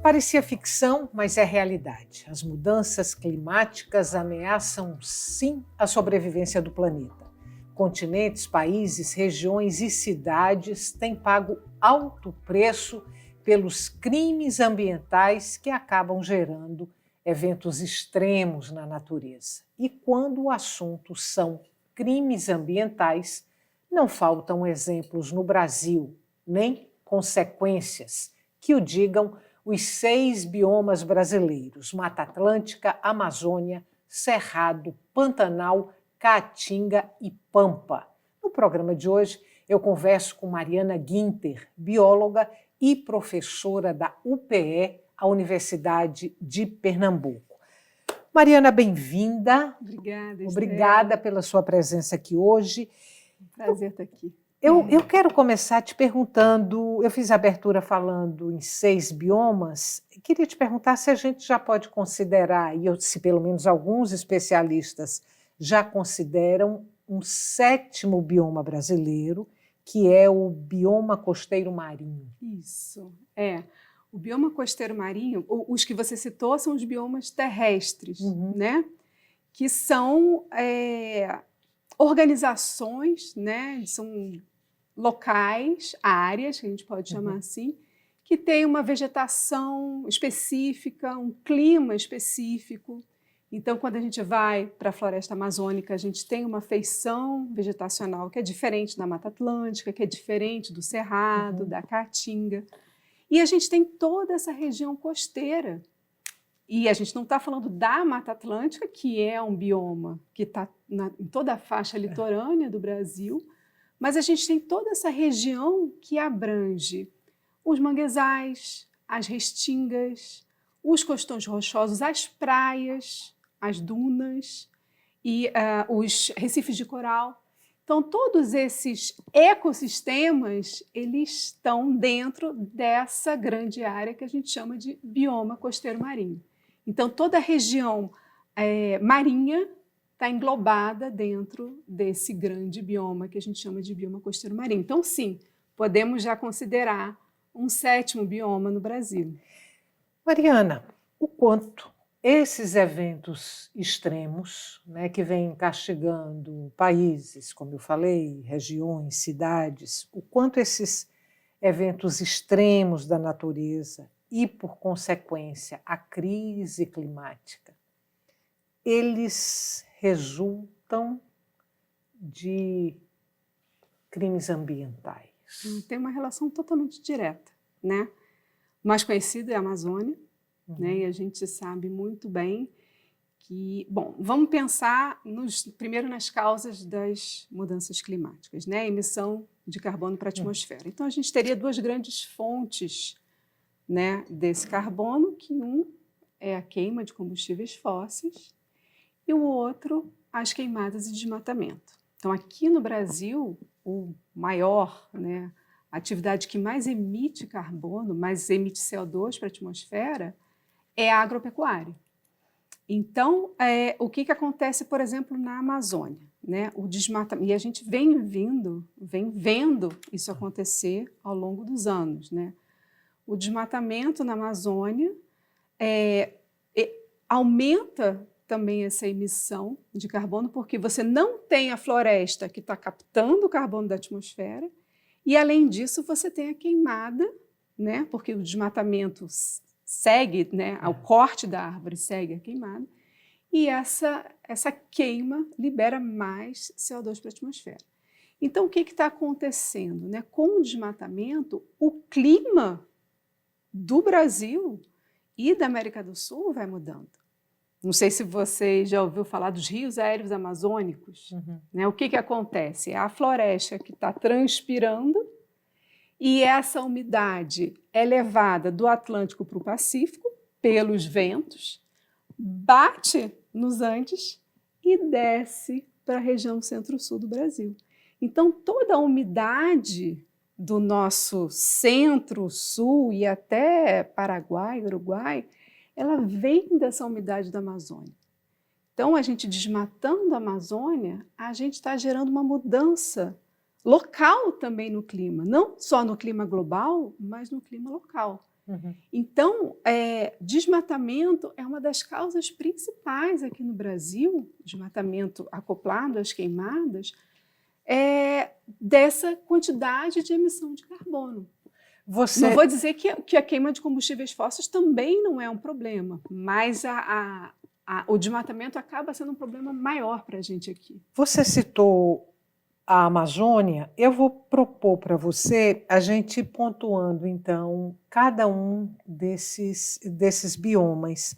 Parecia ficção, mas é realidade. As mudanças climáticas ameaçam, sim, a sobrevivência do planeta. Continentes, países, regiões e cidades têm pago alto preço pelos crimes ambientais que acabam gerando eventos extremos na natureza. E quando o assunto são crimes ambientais, não faltam exemplos no Brasil, nem consequências que o digam os 6 biomas brasileiros: Mata Atlântica, Amazônia, Cerrado, Pantanal, Caatinga e Pampa. No programa de hoje, eu converso com Mariana Guinter, bióloga e professora da UPE, a Universidade de Pernambuco. Mariana, bem-vinda. Obrigada, Obrigada pela sua presença aqui hoje. Prazer estar aqui. Eu quero começar te perguntando, eu fiz a abertura falando em 6 biomas, queria te perguntar se a gente já pode considerar, e se pelo menos alguns especialistas já consideram, um 7º bioma brasileiro, que é o bioma costeiro marinho. Isso, o bioma costeiro marinho, os que você citou são os biomas terrestres, né? Que são organizações, né? São locais, áreas, que a gente pode chamar assim, que têm uma vegetação específica, um clima específico. Então, quando a gente vai para a floresta amazônica, a gente tem uma feição vegetacional que é diferente da Mata Atlântica, que é diferente do Cerrado, da Caatinga. E a gente tem toda essa região costeira. E a gente não está falando da Mata Atlântica, que é um bioma que está em toda a faixa litorânea do Brasil, mas a gente tem toda essa região que abrange os manguezais, as restingas, os costões rochosos, as praias, as dunas e os recifes de coral. Então, todos esses ecossistemas, eles estão dentro dessa grande área que a gente chama de bioma costeiro marinho. Então, toda a região marinha está englobada dentro desse grande bioma que a gente chama de bioma costeiro marinho. Então, sim, podemos já considerar um 7º bioma no Brasil. Mariana, o quanto esses eventos extremos, né, que vêm castigando países, como eu falei, regiões, cidades, o quanto esses eventos extremos da natureza e, por consequência, a crise climática, eles resultam de crimes ambientais? Tem uma relação totalmente direta, né? O mais conhecido é a Amazônia, né? E a gente sabe muito bem que... Bom, vamos pensar primeiro nas causas das mudanças climáticas, né? A emissão de carbono para a atmosfera. Então, a gente teria 2 grandes fontes, né, desse carbono, que um é a queima de combustíveis fósseis e o outro, as queimadas e desmatamento. Então, aqui no Brasil, o maior, né, a atividade que mais emite carbono, mais emite CO2 para a atmosfera, é a agropecuária. Então, o que acontece, por exemplo, na Amazônia? Né? O desmatamento, e a gente vem vendo isso acontecer ao longo dos anos. Né? O desmatamento na Amazônia aumenta também essa emissão de carbono, porque você não tem a floresta que está captando o carbono da atmosfera, e, além disso, você tem a queimada, né? Porque o desmatamento segue, né? O corte da árvore segue a queimada, e essa queima libera mais CO2 para a atmosfera. Então, o que está acontecendo? Né? Com o desmatamento, o clima do Brasil e da América do Sul vai mudando. Não sei se você já ouviu falar dos rios aéreos amazônicos. Né? O que acontece? É a floresta que está transpirando e essa umidade é levada do Atlântico para o Pacífico pelos ventos, bate nos Andes e desce para a região centro-sul do Brasil. Então, toda a umidade do nosso centro-sul e até Paraguai, Uruguai, ela vem dessa umidade da Amazônia. Então, a gente desmatando a Amazônia, a gente está gerando uma mudança local também no clima, não só no clima global, mas no clima local. Então, desmatamento é uma das causas principais aqui no Brasil, desmatamento acoplado às queimadas, dessa quantidade de emissão de carbono. Não vou dizer que a queima de combustíveis fósseis também não é um problema, mas o desmatamento acaba sendo um problema maior para a gente aqui. Você citou a Amazônia. Eu vou propor para você a gente ir pontuando, então, cada um desses biomas.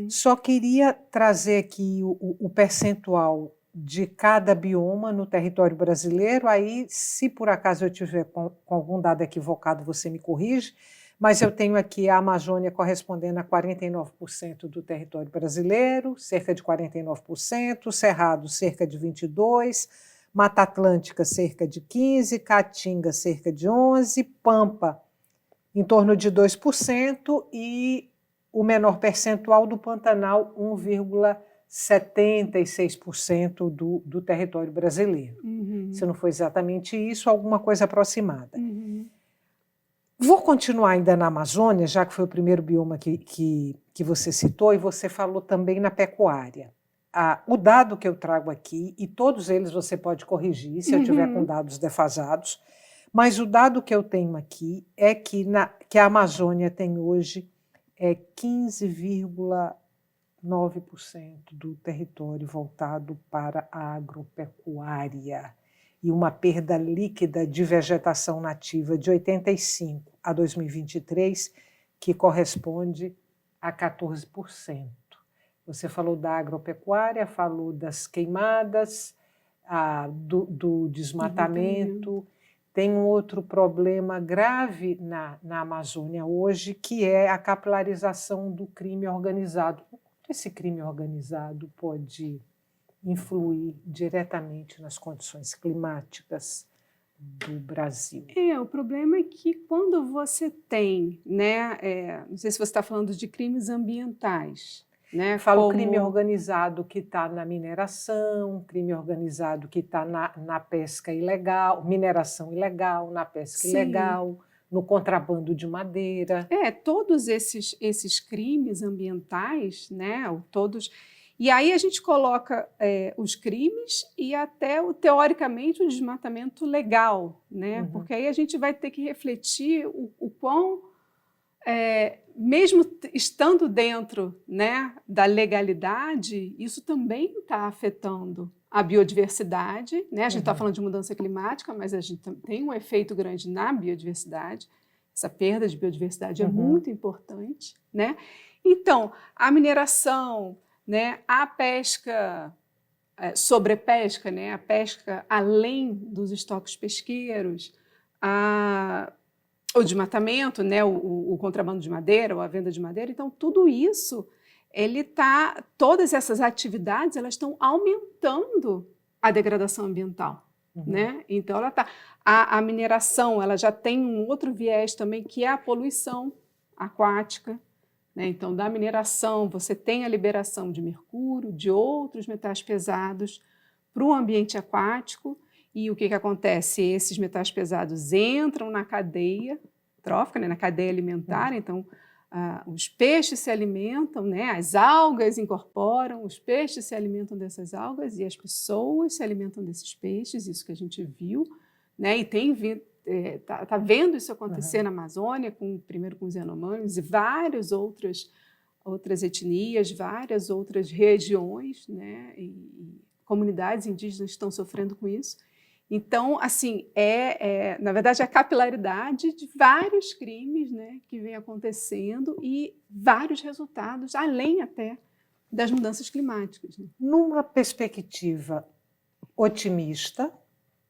Só queria trazer aqui o percentual de cada bioma no território brasileiro. Aí, se por acaso eu tiver com algum dado equivocado, você me corrige, mas eu tenho aqui a Amazônia correspondendo a 49% do território brasileiro, cerca de 49%, Cerrado cerca de 22%, Mata Atlântica cerca de 15%, Caatinga cerca de 11%, Pampa em torno de 2% e o menor percentual do Pantanal, 1,76% do território brasileiro. Se não for exatamente isso, alguma coisa aproximada. Vou continuar ainda na Amazônia, já que foi o primeiro bioma que você citou, e você falou também na pecuária. O dado que eu trago aqui, e todos eles você pode corrigir se eu tiver com dados defasados, mas o dado que eu tenho aqui é que a Amazônia tem hoje 15,9% do território voltado para a agropecuária e uma perda líquida de vegetação nativa de 85 a 2023, que corresponde a 14%. Você falou da agropecuária, falou das queimadas, do desmatamento. Tem um outro problema grave na Amazônia hoje, que é a capilarização do crime organizado. Como esse crime organizado pode influir diretamente nas condições climáticas do Brasil? O problema é que quando você tem, não sei se você está falando de crimes ambientais, Falo crime organizado que está na mineração, crime organizado que está na pesca ilegal, mineração ilegal, na pesca ilegal, no contrabando de madeira. Todos esses crimes ambientais, todos. E aí a gente coloca os crimes e até, teoricamente, o desmatamento legal, porque aí a gente vai ter que refletir o quão, mesmo estando dentro da legalidade, isso também está afetando a biodiversidade. A gente está falando de mudança climática, mas a gente tem um efeito grande na biodiversidade. Essa perda de biodiversidade é muito importante. Então, a mineração, a pesca, sobrepesca, a pesca além dos estoques pesqueiros, o desmatamento, o contrabando de madeira, ou a venda de madeira. Então, tudo isso, todas essas atividades, elas estão aumentando a degradação ambiental. Então, a mineração, ela já tem um outro viés também, que é a poluição aquática. Então, da mineração, você tem a liberação de mercúrio, de outros metais pesados para o ambiente aquático. E o que acontece? Esses metais pesados entram na cadeia trófica, na cadeia alimentar. Então, os peixes se alimentam, as algas incorporam, os peixes se alimentam dessas algas e as pessoas se alimentam desses peixes, isso que a gente viu, e está vendo isso acontecer na Amazônia, primeiro com os Yanomamis e várias outras etnias, várias outras regiões, e comunidades indígenas estão sofrendo com isso. Então, assim, na verdade, a capilaridade de vários crimes que vem acontecendo e vários resultados, além até das mudanças climáticas. Numa perspectiva otimista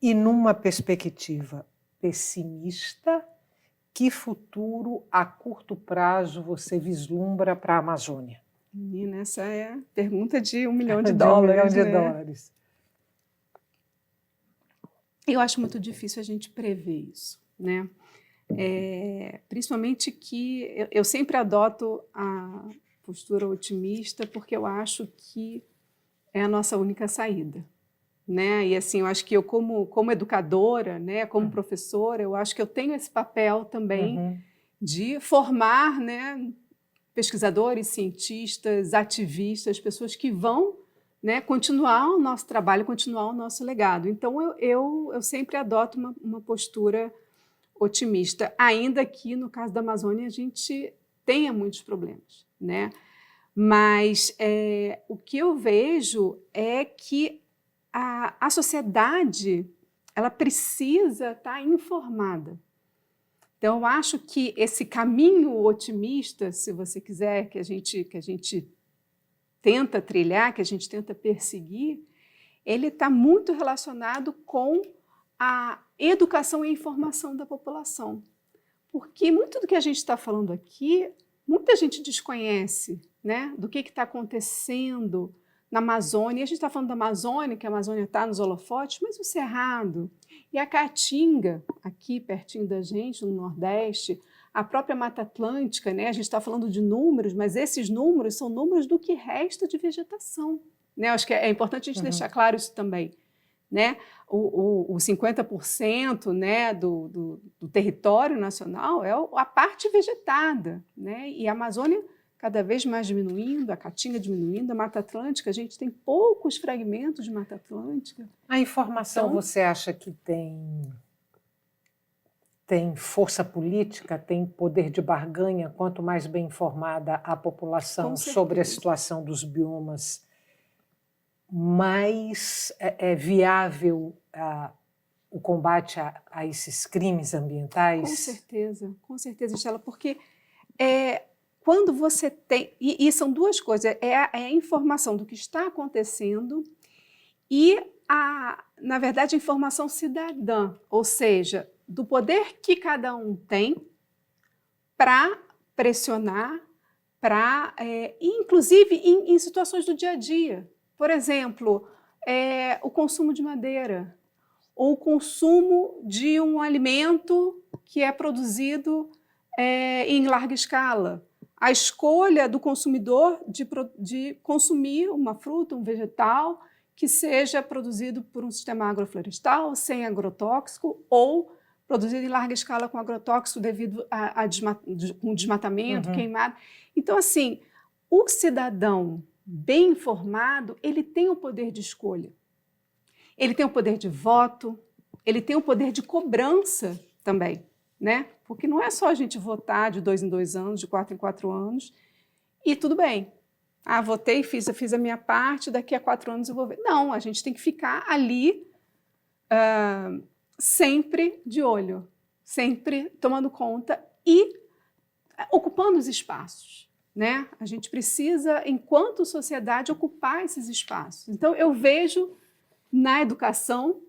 e numa perspectiva pessimista, que futuro a curto prazo você vislumbra para a Amazônia? Menina, essa é a pergunta de $1 milhão. De $1 milhão. Eu acho muito difícil a gente prever isso, principalmente que eu sempre adoto a postura otimista, porque eu acho que é a nossa única saída. E assim, eu acho que eu, como educadora, como professora, eu acho que eu tenho esse papel também de formar, né, pesquisadores, cientistas, ativistas, pessoas que vão, né, continuar o nosso trabalho, continuar o nosso legado. Então, eu sempre adoto uma postura otimista, ainda que, no caso da Amazônia, a gente tenha muitos problemas, né? Mas o que eu vejo é que a sociedade ela precisa estar informada. Então, eu acho que esse caminho otimista, se você quiser, que a gente tenta trilhar, que a gente tenta perseguir, ele está muito relacionado com a educação e informação da população. Porque muito do que a gente está falando aqui, muita gente desconhece, né, do que está acontecendo na Amazônia. A gente está falando da Amazônia, que a Amazônia está nos holofotes, mas o Cerrado e a Caatinga, aqui pertinho da gente, no Nordeste, a própria Mata Atlântica, né? A gente está falando de números, mas esses números são números do que resta de vegetação, né? Acho que é importante a gente deixar claro isso também, né? O 50%, né, do território nacional é a parte vegetada, né? E a Amazônia cada vez mais diminuindo, a Caatinga diminuindo, a Mata Atlântica, a gente tem poucos fragmentos de Mata Atlântica. A informação, então, você acha que tem força política, tem poder de barganha, quanto mais bem informada a população sobre a situação dos biomas, mais é viável o combate a esses crimes ambientais? Com certeza, Estela, porque quando você tem... E são duas coisas, é a informação do que está acontecendo e, na verdade, a informação cidadã, ou seja, do poder que cada um tem para pressionar, inclusive em situações do dia a dia. Por exemplo, o consumo de madeira, ou o consumo de um alimento que é produzido em larga escala. A escolha do consumidor de consumir uma fruta, um vegetal, que seja produzido por um sistema agroflorestal, sem agrotóxico, ou produzido em larga escala com agrotóxico devido com desmatamento, queimado. Então, assim, o cidadão bem informado, ele tem o poder de escolha. Ele tem o poder de voto, ele tem o poder de cobrança também, né? Porque não é só a gente votar de 2 em 2 anos, de 4 em 4 anos, e tudo bem. Votei, fiz a minha parte, daqui a 4 anos eu vou ver. Não, a gente tem que ficar ali sempre de olho, sempre tomando conta e ocupando os espaços, né? A gente precisa, enquanto sociedade, ocupar esses espaços. Então, eu vejo na educação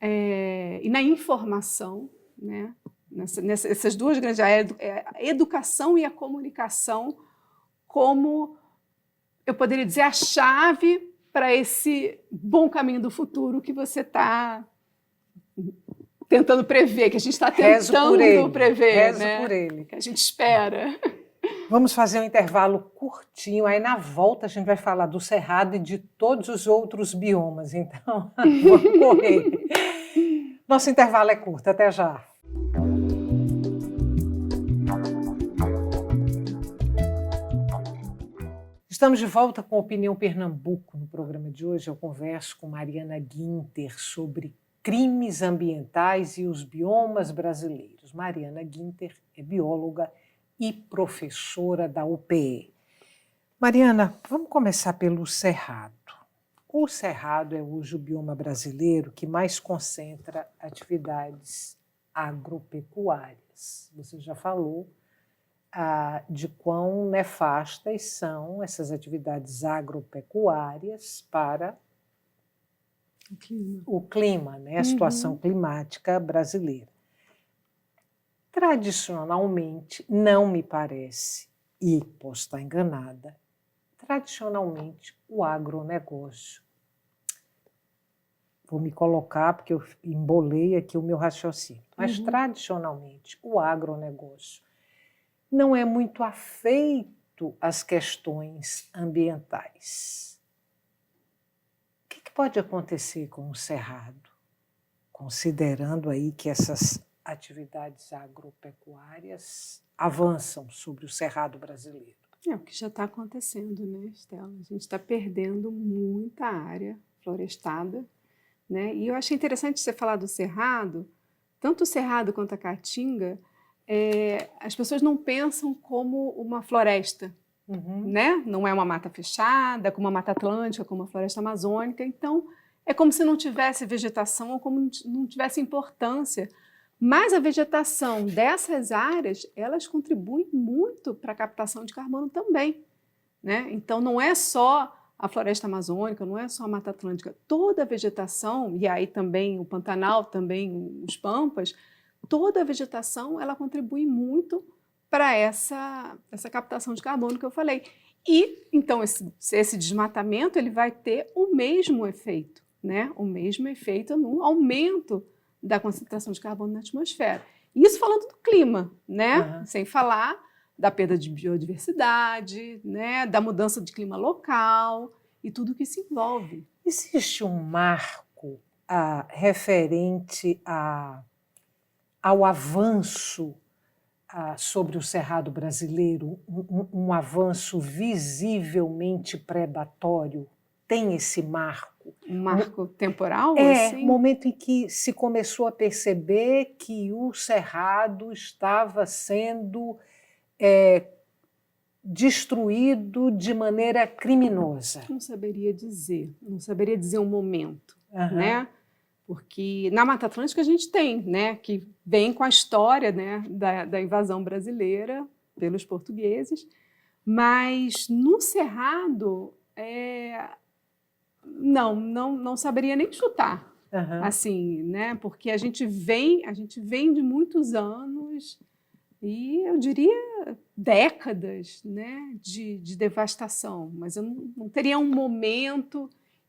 e na informação, né? Essas duas grandes áreas, a educação e a comunicação, como eu poderia dizer a chave para esse bom caminho do futuro que você está tentando prever, que a gente está tentando prever, rezo né? por ele. Que a gente espera. Vamos fazer um intervalo curtinho, aí na volta a gente vai falar do Cerrado e de todos os outros biomas, então vamos correr. Nosso intervalo é curto, até já. Estamos de volta com Opinião Pernambuco. No programa de hoje eu converso com Mariana Guinter sobre crimes ambientais e os biomas brasileiros. Mariana Guinter é bióloga e professora da UPE. Mariana, vamos começar pelo Cerrado. O Cerrado é hoje o bioma brasileiro que mais concentra atividades agropecuárias. Você já falou de quão nefastas são essas atividades agropecuárias para o clima, né? A situação climática brasileira. Tradicionalmente, não me parece, e posso estar enganada, tradicionalmente o agronegócio, vou me colocar porque eu embolei aqui o meu raciocínio, mas tradicionalmente o agronegócio não é muito afeito às questões ambientais. O que pode acontecer com o Cerrado, considerando aí que essas atividades agropecuárias avançam sobre o Cerrado brasileiro? É o que já está acontecendo, né, Estela? A gente está perdendo muita área florestada, né? E eu achei interessante você falar do Cerrado, tanto o Cerrado quanto a Caatinga, as pessoas não pensam como uma floresta, né? Não é uma mata fechada, como a Mata Atlântica, como a Floresta Amazônica. Então, é como se não tivesse vegetação ou como não tivesse importância. Mas a vegetação dessas áreas, elas contribuem muito para a captação de carbono também, né? Então, não é só a Floresta Amazônica, não é só a Mata Atlântica. Toda a vegetação, e aí também o Pantanal, também os Pampas, toda a vegetação, ela contribui muito para essa captação de carbono que eu falei. E, então, esse desmatamento ele vai ter o mesmo efeito, né? O mesmo efeito no aumento da concentração de carbono na atmosfera. Isso falando do clima, né? Sem falar da perda de biodiversidade, né? Da mudança de clima local e tudo que se envolve. Existe um marco referente ao avanço sobre o Cerrado brasileiro, um avanço visivelmente predatório? Tem esse marco? Um marco temporal? Assim? Momento em que se começou a perceber que o Cerrado estava sendo destruído de maneira criminosa. Não saberia dizer um momento, né? Porque na Mata Atlântica a gente tem, né, que vem com a história, né, da invasão brasileira pelos portugueses, mas no Cerrado não saberia nem chutar, assim, né, porque a gente vem de muitos anos e eu diria décadas, né, de devastação, mas eu não teria um momento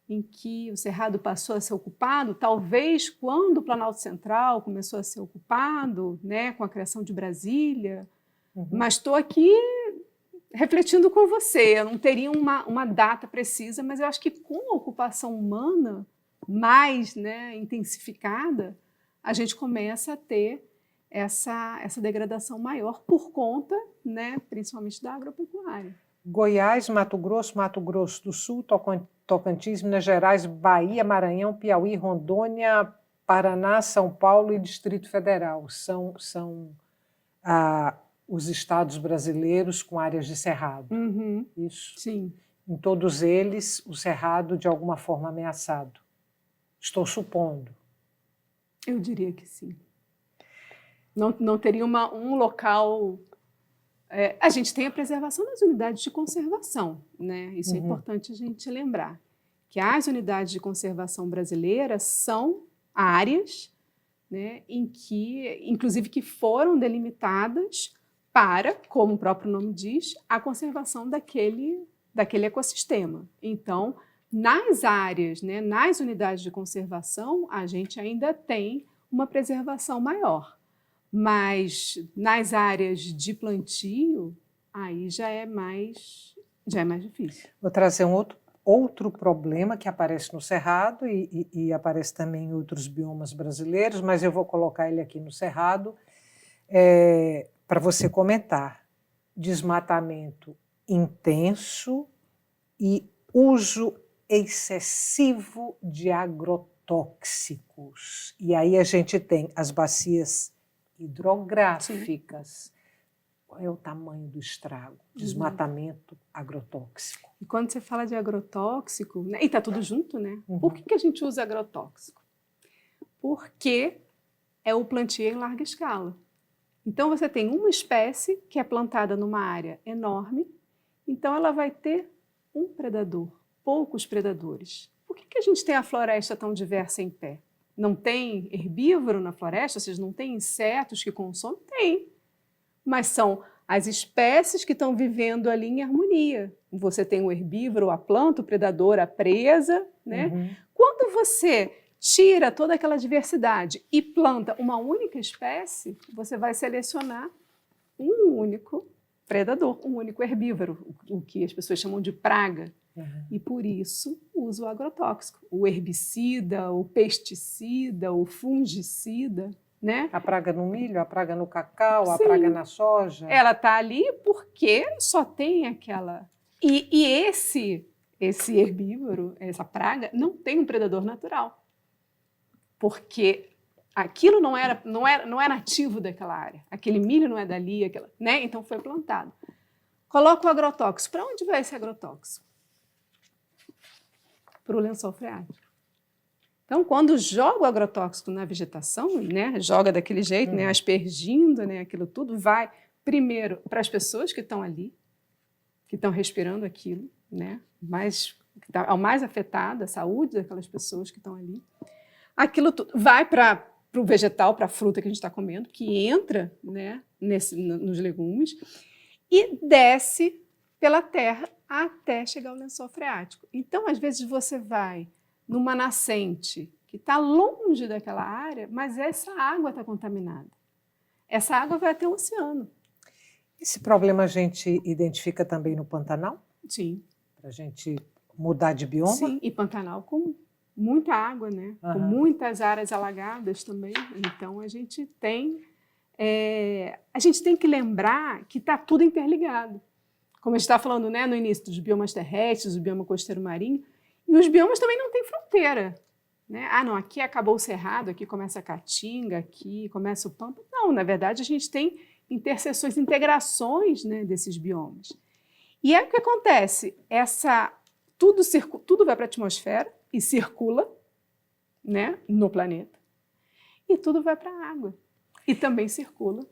em que o Cerrado passou a ser ocupado, talvez quando o Planalto Central começou a ser ocupado, né, com a criação de Brasília, mas estou aqui refletindo com você, eu não teria uma data precisa, mas eu acho que com a ocupação humana mais, né, intensificada, a gente começa a ter essa degradação maior por conta, né, principalmente da agropecuária. Goiás, Mato Grosso do Sul, Tocantins, Minas Gerais, Bahia, Maranhão, Piauí, Rondônia, Paraná, São Paulo e Distrito Federal. São os estados brasileiros com áreas de cerrado. Isso? Sim. Em todos eles, o cerrado de alguma forma ameaçado. Estou supondo. Eu diria que sim. Não teria um local... a gente tem a preservação das unidades de conservação, né? Isso é importante a gente lembrar, que as unidades de conservação brasileiras são áreas, né, inclusive que foram delimitadas para, como o próprio nome diz, a conservação daquele ecossistema. Então, nas áreas, né, nas unidades de conservação, a gente ainda tem uma preservação maior. Mas nas áreas de plantio, aí já é mais difícil. Vou trazer outro problema que aparece no Cerrado e aparece também em outros biomas brasileiros, mas eu vou colocar ele aqui no Cerrado para você comentar. Desmatamento intenso e uso excessivo de agrotóxicos. E aí a gente tem as bacias hidrográficas. Sim. Qual é o tamanho do estrago? Desmatamento agrotóxico. E quando você fala de agrotóxico, né, e está tudo junto, né? Por que a gente usa agrotóxico? Porque é o plantio em larga escala. Então você tem uma espécie que é plantada numa área enorme, então ela vai ter um predador, poucos predadores. Por que a gente tem a floresta tão diversa em pé? Não tem herbívoro na floresta? Ou seja, não tem insetos que consomem? Tem. Mas são as espécies que estão vivendo ali em harmonia. Você tem o herbívoro, a planta, o predador, a presa, né? Quando você tira toda aquela diversidade e planta uma única espécie, você vai selecionar um único predador, um único herbívoro, o que as pessoas chamam de praga. E por isso usa o agrotóxico, o herbicida, o pesticida, o fungicida, né? A praga no milho, a praga no cacau, Sim. a praga na soja. Ela está ali porque só tem aquela... E esse herbívoro, essa praga, não tem um predador natural. Porque aquilo não é nativo daquela área. Aquele milho não é dali, né? Então foi plantado. Coloca o agrotóxico. Para onde vai esse agrotóxico? Para o lençol freático. Então, quando joga o agrotóxico na vegetação, né, joga daquele jeito, né, aspergindo, né, aquilo tudo, vai primeiro para as pessoas que estão ali, que estão respirando aquilo, né, é o mais afetado, a saúde daquelas pessoas que estão ali. Aquilo tudo vai para o vegetal, para a fruta que a gente está comendo, que entra, né, nos legumes, e desce pela terra até chegar ao lençol freático. Então, às vezes, você vai numa nascente que está longe daquela área, mas essa água está contaminada. Essa água vai até o oceano. Esse problema a gente identifica também no Pantanal? Sim. Para a gente mudar de bioma? Sim, e Pantanal com muita água, né? Com muitas áreas alagadas também. Então, a gente tem que lembrar que está tudo interligado. Como a gente está falando, né, no início, dos biomas terrestres, o bioma costeiro marinho, e os biomas também não têm fronteira. Né? Ah, não, aqui acabou o cerrado, aqui começa a caatinga, aqui começa o pampa. Não, na verdade, a gente tem interseções, integrações, né, desses biomas. E aí o que acontece? Tudo vai para a atmosfera e circula, né, no planeta. E tudo vai para a água. E também circula.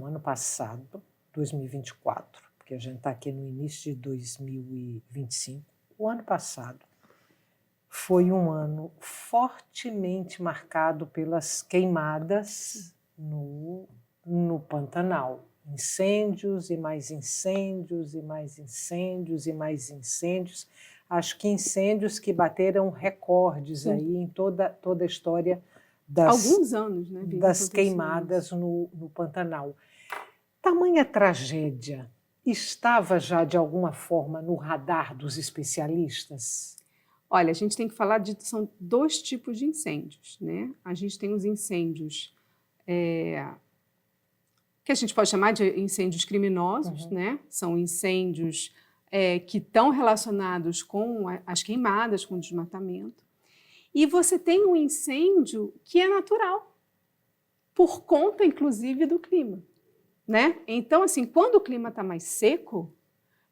Ano passado, 2024, porque a gente está aqui no início de 2025, o ano passado foi um ano fortemente marcado pelas queimadas no Pantanal. Incêndios e mais incêndios e mais incêndios e mais incêndios. Acho que incêndios que bateram recordes aí em toda a história alguns anos, né, das queimadas no Pantanal. Tamanha tragédia estava já, de alguma forma, no radar dos especialistas? Olha, a gente tem que falar são dois tipos de incêndios, né? A gente tem os incêndios que a gente pode chamar de incêndios criminosos, né? São incêndios que estão relacionados com as queimadas, com o desmatamento. E você tem um incêndio que é natural, por conta, inclusive, do clima. Né? Então, assim, quando o clima está mais seco,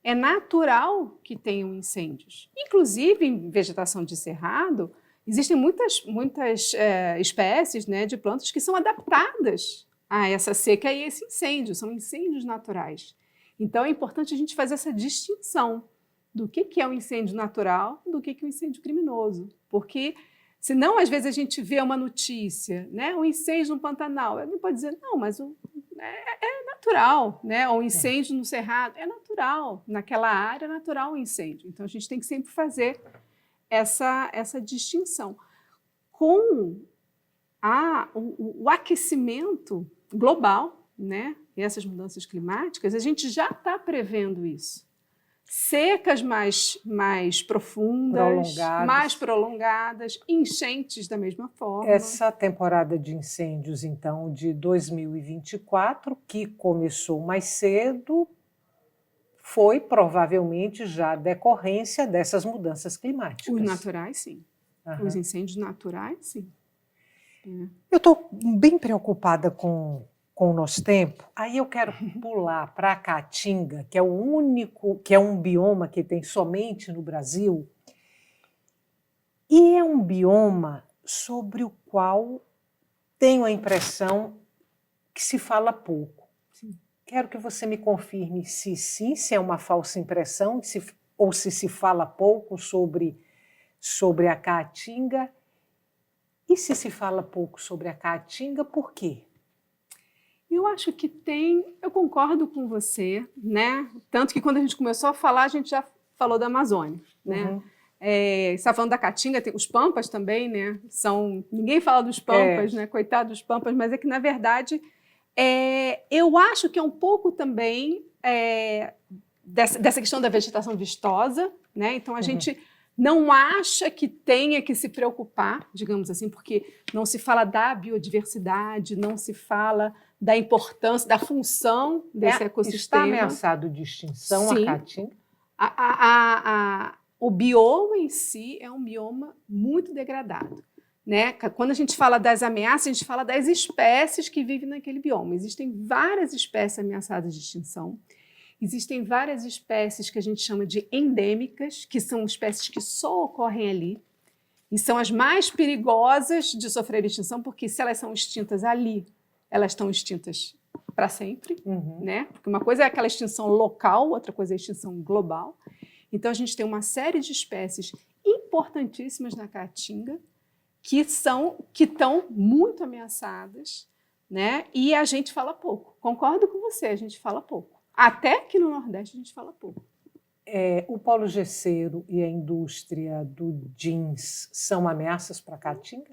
é natural que tenham incêndios. Inclusive, em vegetação de cerrado, existem muitas espécies, né, de plantas que são adaptadas a essa seca e esse incêndio, são incêndios naturais. Então, é importante a gente fazer essa distinção do que é um incêndio natural do que é um incêndio criminoso. Porque, senão, às vezes, a gente vê uma notícia, né, um incêndio no Pantanal, alguém pode dizer, não, mas é natural, né? Ou um incêndio no cerrado, é natural, naquela área é natural o incêndio. Então, a gente tem que sempre fazer essa distinção. Com o aquecimento global, né? E essas mudanças climáticas, a gente já está prevendo isso. Secas mais profundas, mais prolongadas, enchentes da mesma forma. Essa temporada de incêndios, então, de 2024, que começou mais cedo, foi provavelmente já decorrência dessas mudanças climáticas. Os naturais, sim. Os incêndios naturais, sim. Eu estou bem preocupada com o nosso tempo, aí eu quero pular para a Caatinga, que é um bioma que tem somente no Brasil, e é um bioma sobre o qual tenho a impressão que se fala pouco. Sim. Quero que você me confirme se sim, se é uma falsa impressão, ou se fala pouco sobre a Caatinga, e se fala pouco sobre a Caatinga, por quê? Eu acho que eu concordo com você, né? Tanto que quando a gente começou a falar, a gente já falou da Amazônia, né? Você está falando da Caatinga, tem os Pampas também, né? Ninguém fala dos Pampas, né? Coitado dos Pampas, mas é que, na verdade, eu acho que é um pouco também dessa questão da vegetação vistosa, né? Então, a gente não acha que tenha que se preocupar, digamos assim, porque não se fala da biodiversidade, não se fala da importância, da função desse ecossistema. Está ameaçado de extinção a caatinga? O bioma em si é um bioma muito degradado, né? Quando a gente fala das ameaças, a gente fala das espécies que vivem naquele bioma. Existem várias espécies ameaçadas de extinção. Existem várias espécies que a gente chama de endêmicas, que são espécies que só ocorrem ali, e são as mais perigosas de sofrer extinção, porque se elas são extintas ali, elas estão extintas para sempre, né? Porque uma coisa é aquela extinção local, outra coisa é a extinção global. Então, a gente tem uma série de espécies importantíssimas na Caatinga que estão muito ameaçadas, né? E a gente fala pouco. Concordo com você, a gente fala pouco. Até que no Nordeste a gente fala pouco. O polo gesseiro e a indústria do jeans são ameaças para a Caatinga?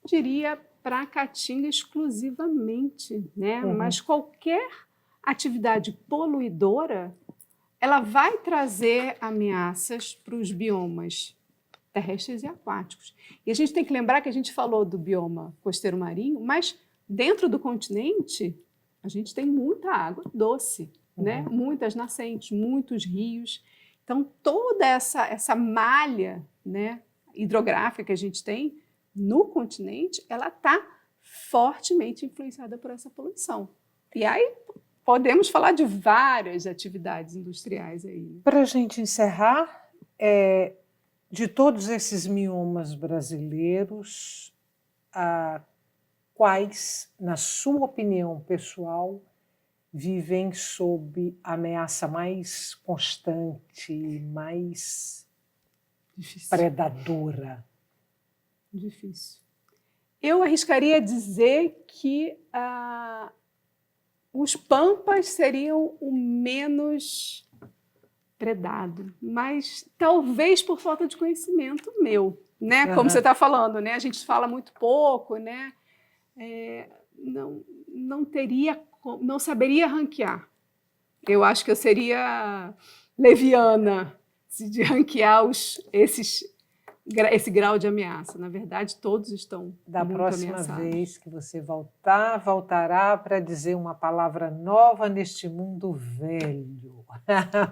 Diria para a Caatinga exclusivamente, né? Mas qualquer atividade poluidora, ela vai trazer ameaças para os biomas terrestres e aquáticos. E a gente tem que lembrar que a gente falou do bioma costeiro marinho, mas dentro do continente a gente tem muita água doce, né? Muitas nascentes, muitos rios. Então, toda essa malha, né, hidrográfica que a gente tem no continente, ela está fortemente influenciada por essa poluição. E aí podemos falar de várias atividades industriais aí. Para a gente encerrar, de todos esses biomas brasileiros, quais, na sua opinião pessoal, vivem sob ameaça mais constante, mais predadora? Difícil. Eu arriscaria dizer que os pampas seriam o menos predado, mas talvez por falta de conhecimento meu, né? Como você está falando, né? A gente fala muito pouco, né? Não saberia ranquear. Eu acho que eu seria leviana de ranquear esse grau de ameaça. Na verdade, todos estão da muito próxima ameaçados. vez que você voltará para dizer uma palavra nova neste mundo velho.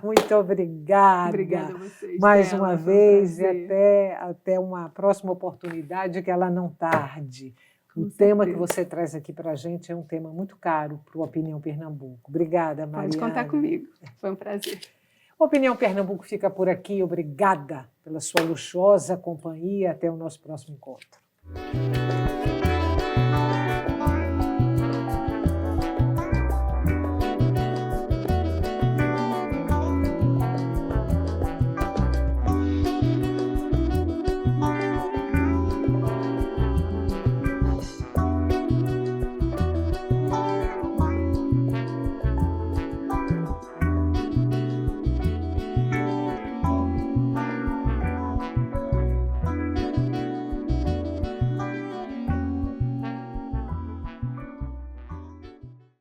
Muito obrigada. Obrigada a vocês. Mais uma vez e até uma próxima oportunidade, que ela não tarde. O tema que você traz aqui para a gente é um tema muito caro para o Opinião Pernambuco. Obrigada, Mariana. Pode contar comigo. Foi um prazer. O Opinião Pernambuco fica por aqui. Obrigada pela sua luxuosa companhia. Até o nosso próximo encontro.